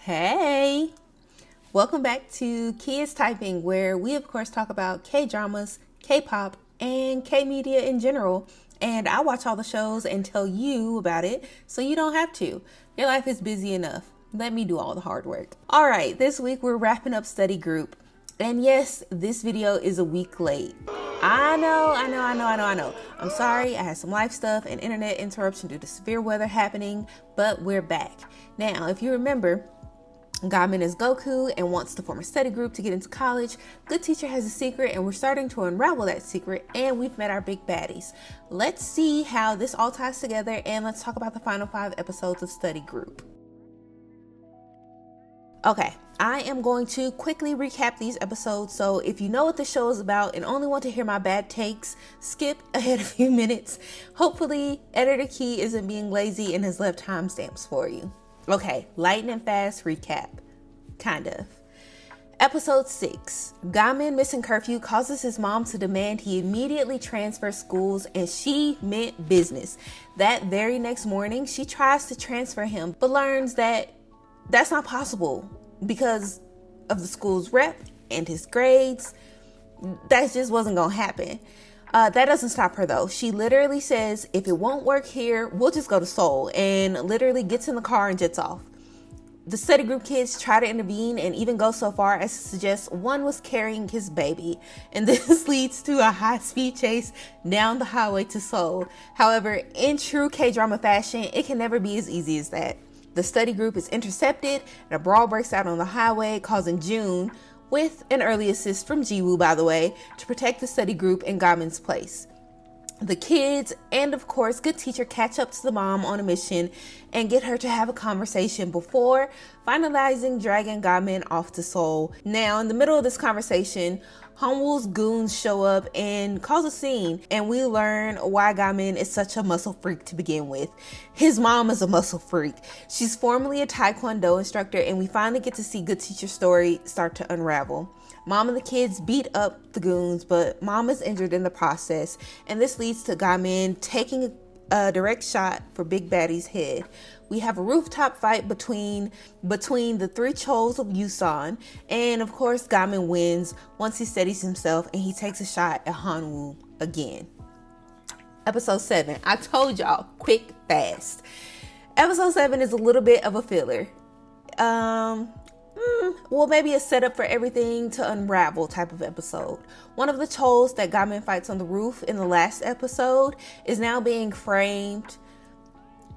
Hey, welcome back to Kids Typing, where we of course talk about K-dramas, K-pop, and K-media in general. And I watch all the shows and tell you about it so you don't have to. Your life is busy enough. Let me do all the hard work. All right, this week we're wrapping up study group. And yes, this video is a week late. I know. I'm sorry, I had some life stuff and internet interruption due to severe weather happening, but we're back. Now, if you remember, Gamin is Goku and wants to form a study group to get into college. Good Teacher has a secret and we're starting to unravel that secret, and we've met our big baddies. Let's see how this all ties together, and let's talk about the final 5 episodes of study group. Okay, I am going to quickly recap these episodes, so if you know what the show is about and only want to hear my bad takes, skip ahead a few minutes. Hopefully, Editor Key isn't being lazy and has left timestamps for you. Okay, lightning fast recap. Kind of. Episode 6. Gamin missing curfew causes his mom to demand he immediately transfer schools, and she meant business. That very next morning, she tries to transfer him, but learns that that's not possible because of the school's rep and his grades. That just wasn't gonna happen. That doesn't stop her though. She literally says, if it won't work here, we'll just go to Seoul, and literally gets in the car and jets off. The study group kids try to intervene and even go so far as to suggest one was carrying his baby, and this leads to a high-speed chase down the highway to Seoul. However, in true K-drama fashion, it can never be as easy as that. The study group is intercepted and a brawl breaks out on the highway, causing June, with an early assist from Jiwoo by the way, to protect the study group in Gamin's place. The kids and of course Good Teacher catch up to the mom on a mission and get her to have a conversation before finalizing dragging Gamin off to Seoul. Now, in the middle of this conversation, Hongwoo's goons show up and cause a scene, and we learn why Gamin is such a muscle freak to begin with. His mom is a muscle freak. She's formerly a Taekwondo instructor, and we finally get to see Good Teacher's story start to unravel. Mom and the kids beat up the goons, but Mom is injured in the process, and this leads to Gamin taking a direct shot for Big Baddie's head. We have a rooftop fight between the 3 Chols of Yusan, and of course Gamin wins once he steadies himself and he takes a shot at Hanwoo again. Episode 7. I told y'all, quick, fast. Episode 7 is a little bit of a filler. Well, maybe a setup for everything to unravel type of episode. One of the Chols that Gamin fights on the roof in the last episode is now being framed.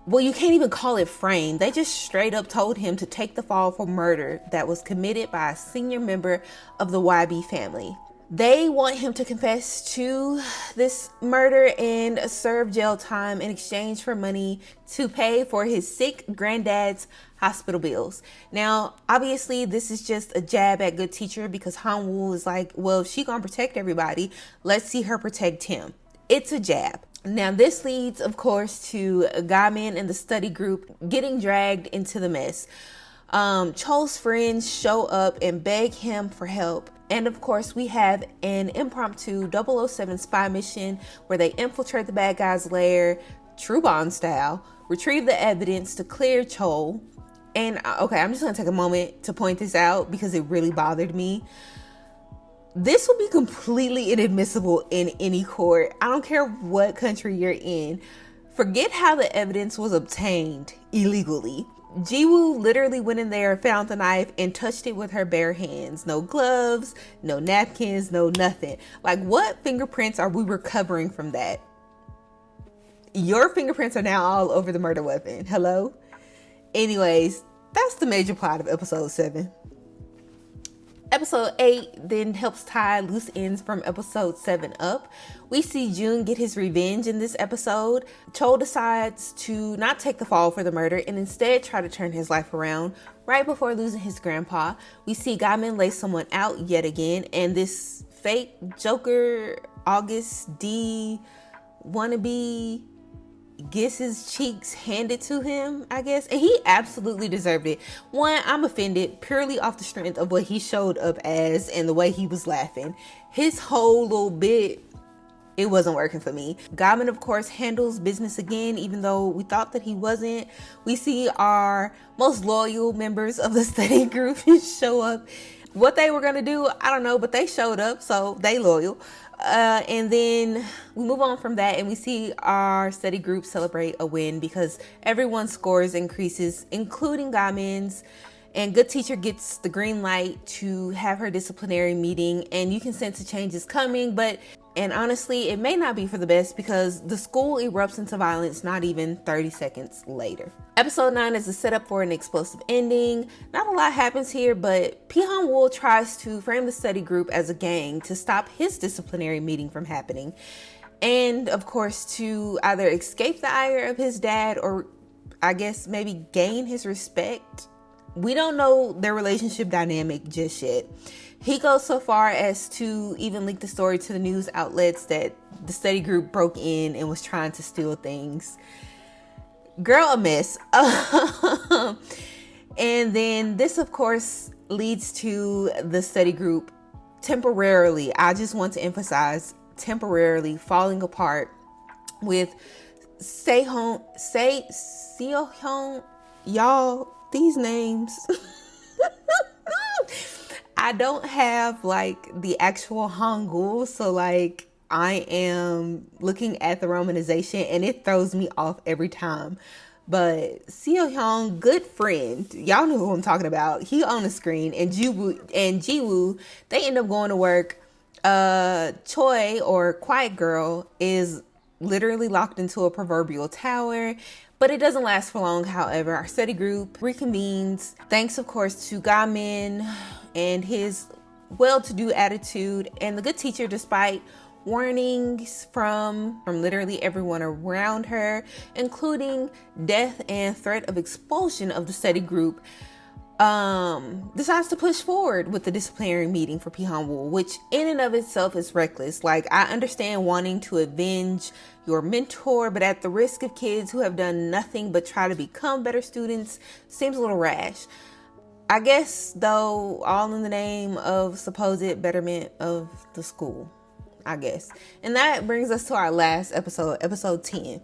Well, you can't even call it framed. They just straight up told him to take the fall for murder that was committed by a senior member of the YB family. They want him to confess to this murder and serve jail time in exchange for money to pay for his sick granddad's hospital bills. Now, obviously, this is just a jab at Good Teacher because Hanwoo is like, well, if she gonna protect everybody, let's see her protect him. It's a jab. Now, this leads, of course, to Gamin and the study group getting dragged into the mess. Chol's friends show up and beg him for help. And of course, we have an impromptu 007 spy mission where they infiltrate the bad guy's lair, True Bond style, retrieve the evidence to clear Chol. And okay, I'm just gonna take a moment to point this out because it really bothered me. This will be completely inadmissible in any court. I don't care what country you're in. Forget how the evidence was obtained illegally. Jiwoo literally went in there, found the knife, and touched it with her bare hands. No gloves, no napkins, no nothing. Like, what fingerprints are we recovering from that? Your fingerprints are now all over the murder weapon. Hello? Anyways, that's the major plot of episode 7. Episode 8 then helps tie loose ends from episode 7 up. We see June get his revenge in this episode. Chol decides to not take the fall for the murder and instead try to turn his life around. Right before losing his grandpa, we see Gamin lay someone out yet again, and this fake Joker August D wannabe gets his cheeks handed to him, I guess, and he absolutely deserved it. One, I'm offended purely off the strength of what he showed up as and the way he was laughing. His whole little bit it wasn't working for me. Gamin, of course, handles business again, even though we thought that he wasn't. We see our most loyal members of the study group show up. What they were gonna do, I don't know, but they showed up, so they loyal. And then we move on from that and we see our study group celebrate a win because everyone's scores increases, including Gamin's. And good teacher gets the green light to have her disciplinary meeting, and you can sense a change is coming, and honestly, it may not be for the best because the school erupts into violence not even 30 seconds later. Episode 9 is a setup for an explosive ending. Not a lot happens here, but Pi-Han-Wool tries to frame the study group as a gang to stop his disciplinary meeting from happening. And of course, to either escape the ire of his dad or I guess maybe gain his respect. We don't know their relationship dynamic just yet. He goes so far as to even leak the story to the news outlets that the study group broke in and was trying to steal things. Girl, a mess. And then this, of course, leads to the study group temporarily, I just want to emphasize, temporarily falling apart with Seo-hyun, y'all, these names. I don't have like the actual Hangul, so like I am looking at the romanization and it throws me off every time. But Seo-hyun, good friend, y'all know who I'm talking about. He on the screen, and Jiwoo, they end up going to work. Choi, or Quiet Girl, is literally locked into a proverbial tower. But it doesn't last for long, however. Our study group reconvenes, thanks of course to Gamin and his well-to-do attitude and the good teacher, despite warnings from literally everyone around her, including death and threat of expulsion of the study group, decides to push forward with the disciplinary meeting for Pi-Han-Wool, which in and of itself is reckless. Like, I understand wanting to avenge your mentor, but at the risk of kids who have done nothing but try to become better students seems a little rash. I guess, though, all in the name of supposed betterment of the school, I guess. And that brings us to our last episode, episode 10.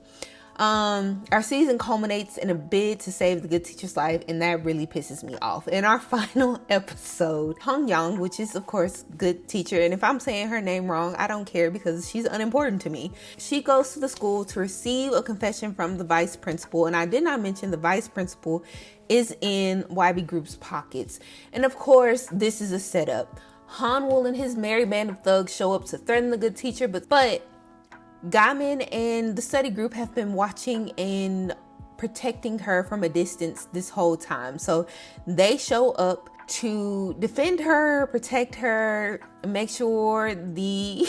Our season culminates in a bid to save the good teacher's life, and that really pisses me off. In our final episode, Hong Young, which is of course good teacher, and if I'm saying her name wrong, I don't care because she's unimportant to me. She goes to the school to receive a confession from the vice principal, and I did not mention the vice principal is in YB Group's pockets. And of course, this is a setup. Han-Wool and his merry band of thugs show up to threaten the good teacher, but Gamin and the study group have been watching and protecting her from a distance this whole time. So they show up to defend her, protect her, make sure the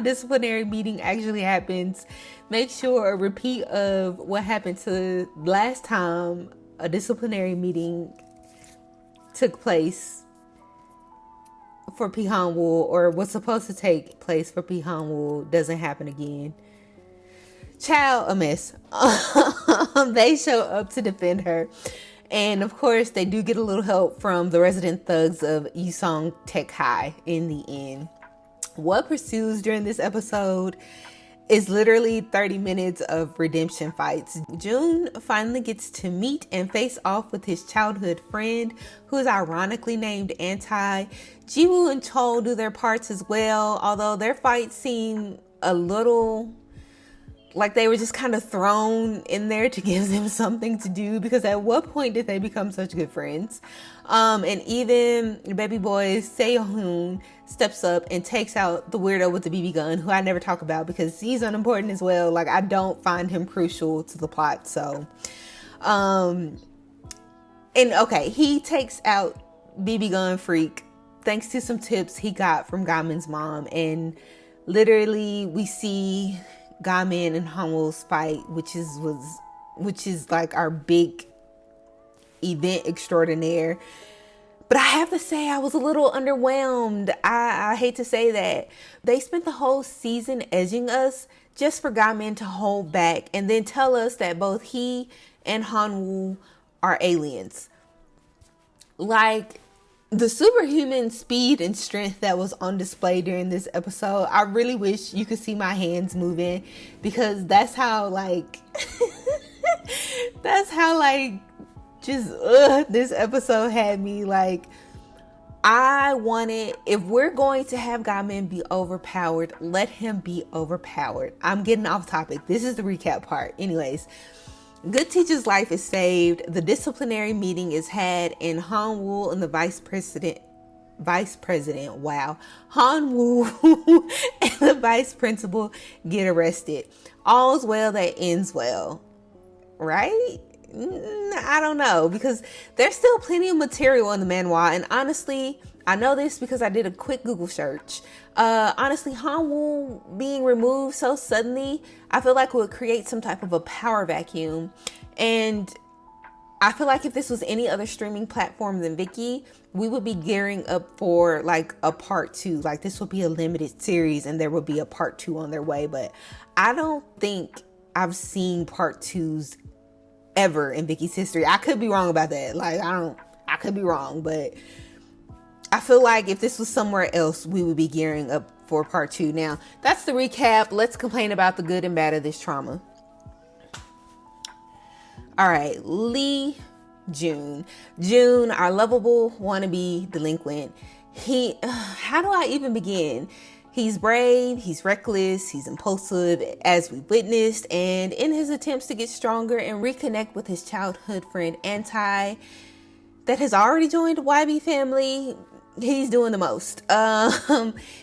disciplinary meeting actually happens, make sure a repeat of what happened to last time a disciplinary meeting took place for Pi-Han-Wool, or was supposed to take place for Pi-Han-Wool, doesn't happen again. Child, a mess. They show up to defend her. And of course, they do get a little help from the resident thugs of Yusong Tech High in the end. What pursues during this episode is literally 30 minutes of redemption fights. June finally gets to meet and face off with his childhood friend, who is ironically named Anti. Jiwoo and Chol do their parts as well, although their fights seem a little like they were just kind of thrown in there to give them something to do, because at what point did they become such good friends? And even baby boy Seo-hyun steps up and takes out the weirdo with the BB gun, who I never talk about because he's unimportant as well. Like, I don't find him crucial to the plot. So, and okay, he takes out BB gun freak thanks to some tips he got from Gamin's mom. And literally we see Gamin and Han-Wool's fight, which is like our big event extraordinaire. But I have to say, I was a little underwhelmed. I hate to say that. They spent the whole season edging us just for Gamin to hold back and then tell us that both he and Han-Wool are aliens. Like, the superhuman speed and strength that was on display during this episode, I really wish you could see my hands moving, because that's how like that's how like just this episode had me. Like, I wanted, if we're going to have Gamin be overpowered, let him be overpowered. I'm getting off topic. This is the recap part. Anyways, Good Teacher's life is saved. The disciplinary meeting is had, and Han Woo and the vice president, wow, Han Woo and the vice principal get arrested. All's well that ends well, right? I don't know, because there's still plenty of material in the manhwa, and honestly, I know this because I did a quick Google search. Honestly, Han Woo being removed so suddenly, I feel like it would create some type of a power vacuum. And I feel like if this was any other streaming platform than Viki, we would be gearing up for like a part 2. Like, this would be a limited series and there would be a part 2 on their way. But I don't think I've seen part 2s ever in Viki's history. I could be wrong about that. Like, I could be wrong, but I feel like if this was somewhere else, we would be gearing up for part 2. Now, that's the recap. Let's complain about the good and bad of this trauma. All right, Lee June, our lovable wannabe delinquent. How do I even begin? He's brave, he's reckless, he's impulsive, as we witnessed, and in his attempts to get stronger and reconnect with his childhood friend Anti, that has already joined the YB family, he's doing the most.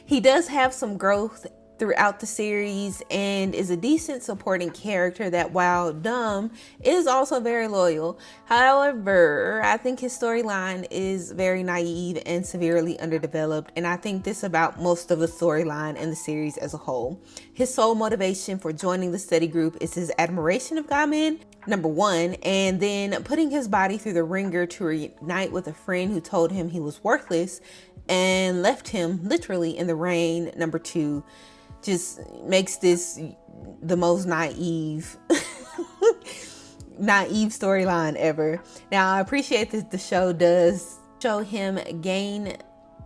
He does have some growth throughout the series and is a decent supporting character that, while dumb, is also very loyal. However, I think his storyline is very naive and severely underdeveloped, and I think this about most of the storyline and the series as a whole. His sole motivation for joining the study group is his admiration of Gamin, number 1, and then putting his body through the ringer to reunite with a friend who told him he was worthless and left him literally in the rain, number 2. Just makes this the most naive storyline ever. Now, I appreciate that the show does show him gain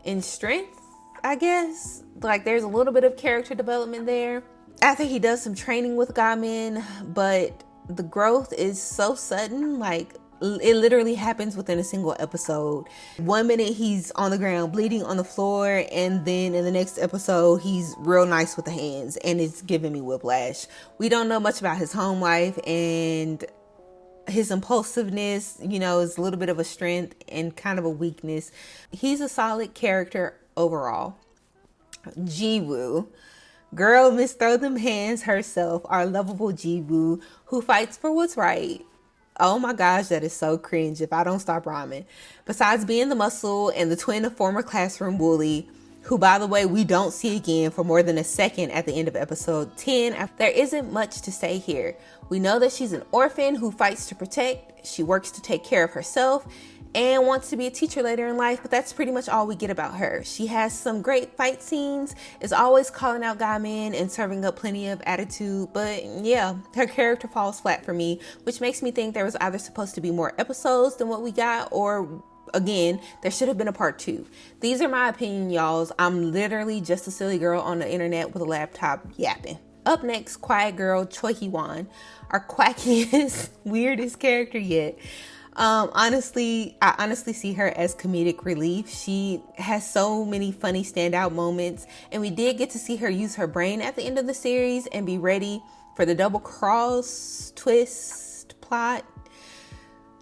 in strength, I guess. Like, there's a little bit of character development there. After he does some training with Gamin, but the growth is so sudden. Like, it literally happens within a single episode. 1 minute he's on the ground bleeding on the floor, and then in the next episode he's real nice with the hands, and it's giving me whiplash. We don't know much about his home life, and his impulsiveness, you know, is a little bit of a strength and kind of a weakness. He's a solid character overall. Jiwoo, girl, Miss Throw Them Hands herself, our lovable Jiwoo, who fights for what's right. Oh my gosh, that is so cringe if I don't stop rhyming. Besides being the muscle and the twin of former classroom bully, who, by the way, we don't see again for more than a second at the end of episode 10, there isn't much to say here. We know that she's an orphan who fights to protect, she works to take care of herself, and wants to be a teacher later in life, but that's pretty much all we get about her. She has some great fight scenes, is always calling out Gamin and serving up plenty of attitude, but yeah, her character falls flat for me, which makes me think there was either supposed to be more episodes than what we got, or again, there should have been a part 2. These are my opinion, y'all. I'm literally just a silly girl on the internet with a laptop yapping. Up next, Quiet Girl Choi Hee-won, our quackiest, weirdest character yet. I honestly see her as comedic relief. She has so many funny standout moments, and we did get to see her use her brain at the end of the series and be ready for the double cross twist plot.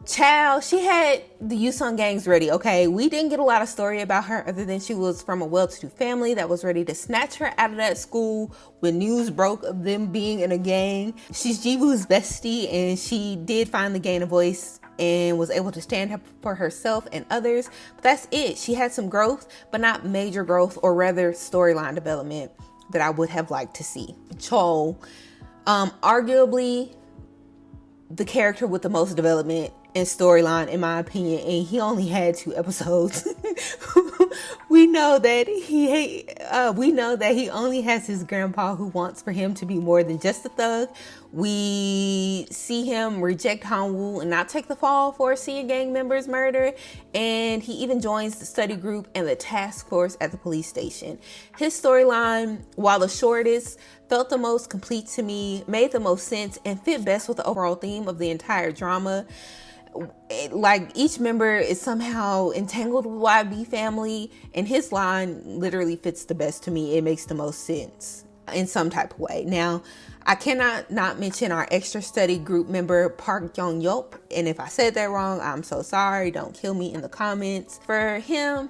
Child, she had the Yusung gangs ready, okay? We didn't get a lot of story about her other than she was from a well-to-do family that was ready to snatch her out of that school when news broke of them being in a gang. She's Jiwoo's bestie, and she did finally gain a voice and was able to stand up for herself and others. But that's it. She had some growth, but not major growth, or rather storyline development that I would have liked to see. Chol, arguably the character with the most development and storyline in my opinion, and he only had 2 episodes. We know that he only has his grandpa, who wants for him to be more than just a thug. We see him reject Hanwoo and not take the fall for seeing gang members murder, and he even joins the study group and the task force at the police station. His storyline, while the shortest, felt the most complete to me, made the most sense, and fit best with the overall theme of the entire drama. Like, each member is somehow entangled with YB family, and his line literally fits the best to me. It makes the most sense in some type of way. Now, I cannot not mention our extra study group member, Park Young Yop, and if I said that wrong, I'm so sorry. Don't kill me in the comments. For him,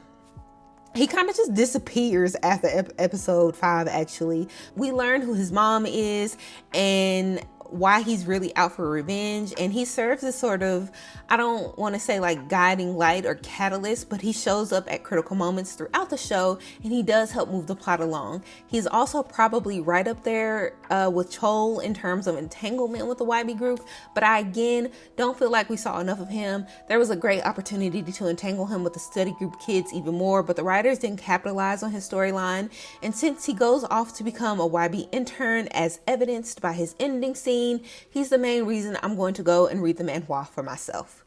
he kind of just disappears after episode 5, actually. We learn who his mom is and why he's really out for revenge, and he serves as sort of, I don't want to say like guiding light or catalyst, but he shows up at critical moments throughout the show, and he does help move the plot along. He's also probably right up there with Chol in terms of entanglement with the YB group, but I again don't feel like we saw enough of him. There was a great opportunity to entangle him with the study group kids even more, but the writers didn't capitalize on his storyline, and since he goes off to become a YB intern, as evidenced by his ending scene, he's the main reason I'm going to go and read the manhwa for myself.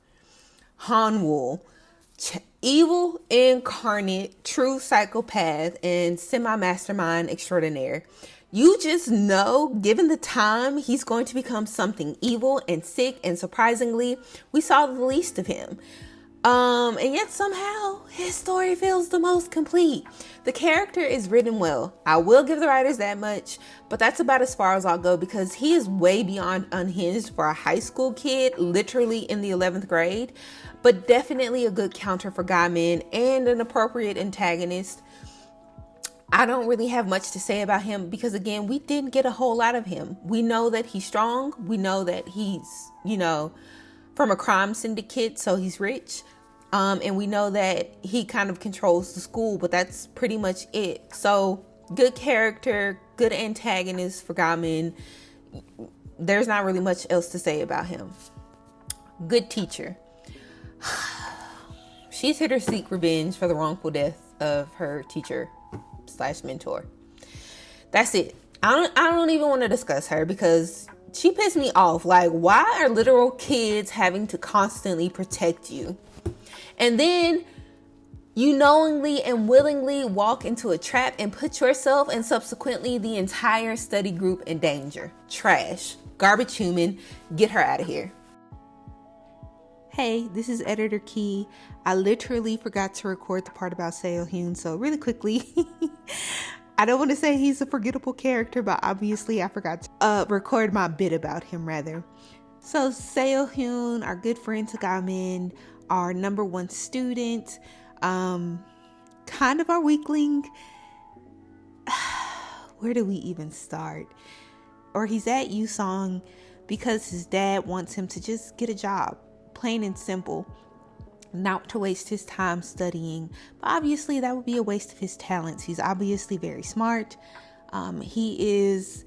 Hanwoo, evil incarnate, true psychopath, and semi-mastermind extraordinaire. You just know, given the time, he's going to become something evil and sick, and surprisingly, we saw the least of him. And yet somehow his story feels the most complete. The character is written well. I will give the writers that much, but that's about as far as I'll go, because he is way beyond unhinged for a high school kid, literally in the 11th grade, but definitely a good counter for Gamin and an appropriate antagonist. I don't really have much to say about him because, again, we didn't get a whole lot of him. We know that he's strong. We know that he's, from a crime syndicate, so he's rich. And we know that he kind of controls the school, but that's pretty much it. So, good character, good antagonist for Gamin. There's not really much else to say about him. Good teacher. She's here to seek revenge for the wrongful death of her teacher / mentor. That's it. I don't even want to discuss her because she pissed me off. Like, why are literal kids having to constantly protect you? And then you knowingly and willingly walk into a trap and put yourself and subsequently the entire study group in danger. Trash. Garbage human. Get her out of here. Hey, this is Editor Key. I literally forgot to record the part about Seo-hyun, so really quickly, I don't want to say he's a forgettable character, but obviously I forgot to record my bit about him, rather. So Seo-hyun, our good friend to Gamin, our number 1 student, kind of our weakling. Where do we even start? Or he's at Yusong because his dad wants him to just get a job, plain and simple, not to waste his time studying. But obviously that would be a waste of his talents. He's obviously very smart. He is,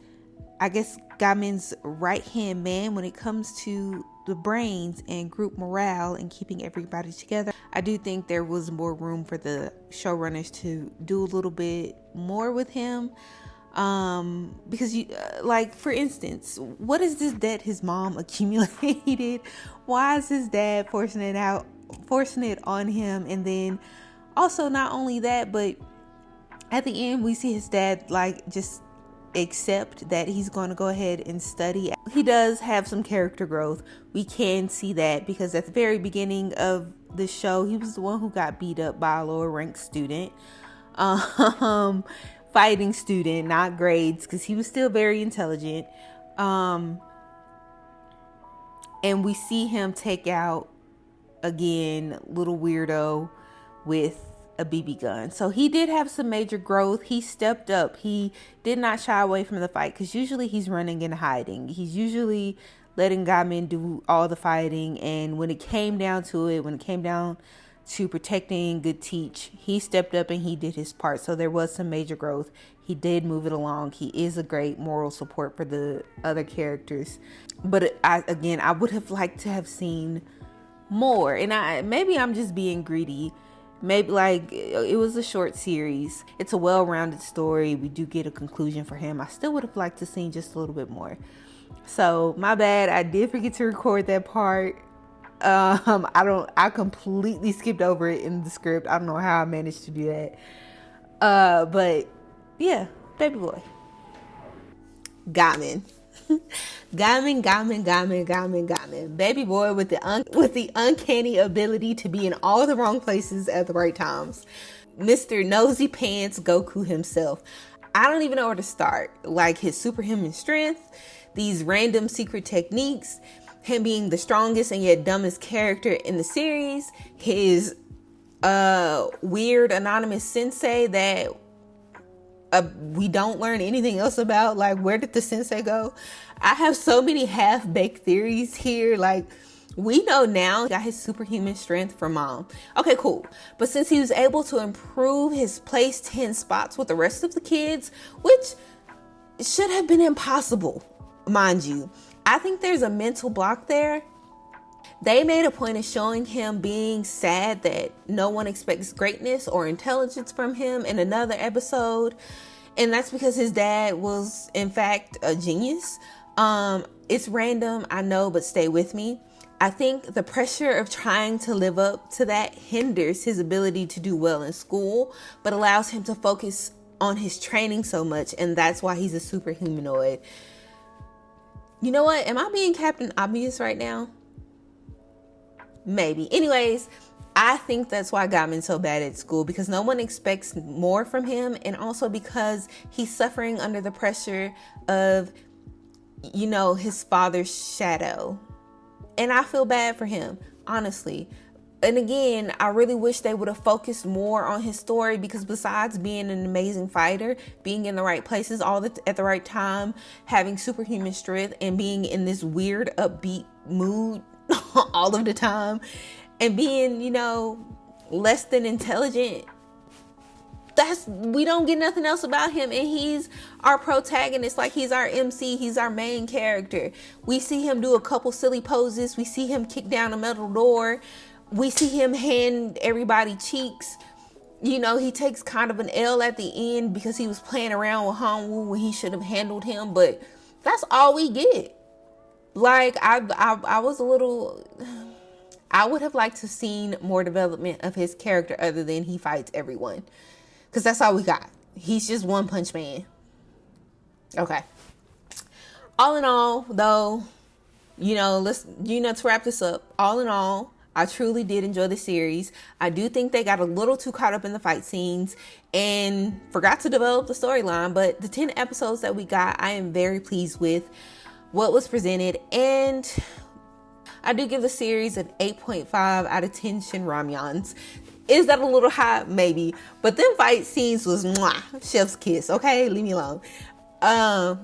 I guess, Gamin's right-hand man when it comes to the brains and group morale and keeping everybody together. I do think there was more room for the showrunners to do a little bit more with him. Because like, for instance, what is this debt his mom accumulated? Why is his dad forcing it on him? And then also, not only that, but at the end we see his dad like just accept that he's going to go ahead and study. He does have some character growth. We can see that because at the very beginning of the show, he was the one who got beat up by a lower ranked student. Fighting student, not grades, because he was still very intelligent. And we see him take out, again, little weirdo with a BB gun. So he did have some major growth. He stepped up. He did not shy away from the fight, because usually he's running and hiding. He's usually letting Gamin do all the fighting. And when it came down to it, when it came down to protecting good teach, he stepped up and he did his part. So there was some major growth. He did move it along. He is a great moral support for the other characters. But I would have liked to have seen more. And maybe I'm just being greedy. Maybe like it was a short series. It's a well-rounded story. We do get a conclusion for him. I still would have liked to see just a little bit more. So my bad. I did forget to record that part. I completely skipped over it in the script. I don't know how I managed to do that. But yeah, baby boy. Gamin. Gamin. Baby boy with the uncanny ability to be in all the wrong places at the right times. Mr. Nosy Pants Goku himself. I don't even know where to start. Like his superhuman strength, these random secret techniques, him being the strongest and yet dumbest character in the series, his weird anonymous sensei that we don't learn anything else about. Like, where did the sensei go? I have so many half-baked theories here. Like, we know now he got his superhuman strength from mom. Okay, cool. But since he was able to improve his place 10 spots with the rest of the kids, which should have been impossible, mind you, I think there's a mental block there. They made a point of showing him being sad that no one expects greatness or intelligence from him in another episode. And that's because his dad was, in fact, a genius. It's random, I know, but stay with me. I think the pressure of trying to live up to that hinders his ability to do well in school, but allows him to focus on his training so much. And that's why he's a superhumanoid. You know what? Am I being Captain Obvious right now? Maybe. Anyways, I think that's why Gamin's so bad at school, because no one expects more from him, and also because he's suffering under the pressure of, you know, his father's shadow. And I feel bad for him, honestly. And again, I really wish they would have focused more on his story, because besides being an amazing fighter, being in the right places at the right time, having superhuman strength, and being in this weird upbeat mood all of the time, and being, you know, less than intelligent, we don't get nothing else about him. And he's our protagonist. Like, he's our MC, he's our main character. We see him do a couple silly poses, we see him kick down a metal door, we see him hand everybody cheeks. You know, he takes kind of an L at the end because he was playing around with Hanwoo when he should have handled him, but that's all we get. Like, I was a little, I would have liked to have seen more development of his character other than he fights everyone. Because that's all we got. He's just One Punch Man. Okay. All in all, though, to wrap this up, all in all, I truly did enjoy the series. I do think they got a little too caught up in the fight scenes and forgot to develop the storyline. But the 10 episodes that we got, I am very pleased with what was presented, and I do give the series an 8.5 out of 10 Shin Ramyons. Is that a little high? Maybe. But them fight scenes was mwah, chef's kiss. Okay, leave me alone. I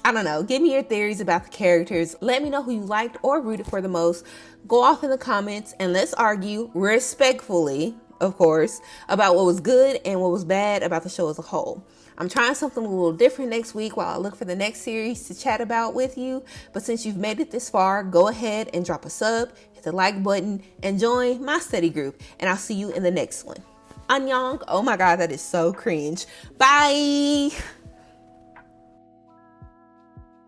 don't know. Give me your theories about the characters. Let me know who you liked or rooted for the most. Go off in the comments and let's argue respectfully, of course, about what was good and what was bad about the show as a whole. I'm trying something a little different next week while I look for the next series to chat about with you. But since you've made it this far, go ahead and drop a sub, hit the like button, and join my study group. And I'll see you in the next one. Annyeong. Oh my God, that is so cringe. Bye.